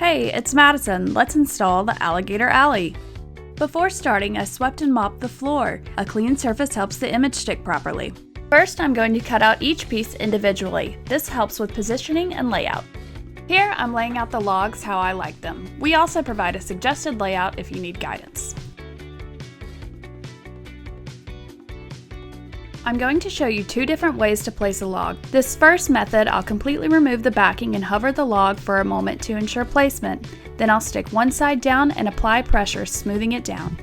Hey, it's Madison. Let's install the Alligator Alley. Before starting, I swept and mopped the floor. A clean surface helps the image stick properly. First, I'm going to cut out each piece individually. This helps with positioning and layout. Here, I'm laying out the logs how I like them. We also provide a suggested layout if you need guidance. I'm going to show you two different ways to place a log. This first method, I'll completely remove the backing and hover the log for a moment to ensure placement. Then I'll stick one side down and apply pressure, smoothing it down.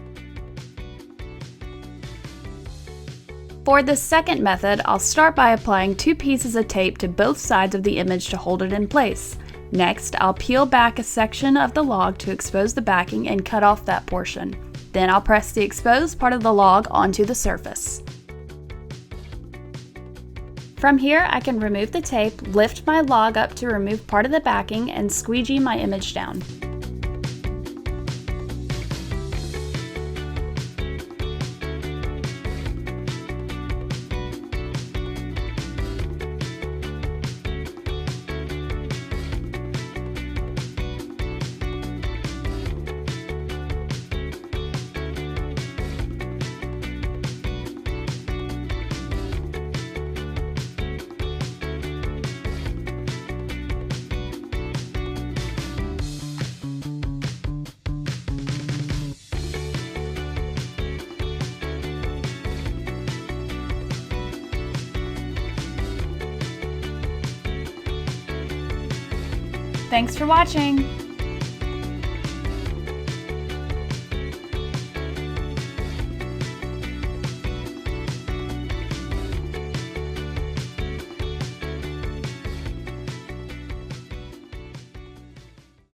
For this second method, I'll start by applying two pieces of tape to both sides of the image to hold it in place. Next, I'll peel back a section of the log to expose the backing and cut off that portion. Then I'll press the exposed part of the log onto the surface. From here, I can remove the tape, lift my log up to remove part of the backing, and squeegee my image down. Thanks for watching!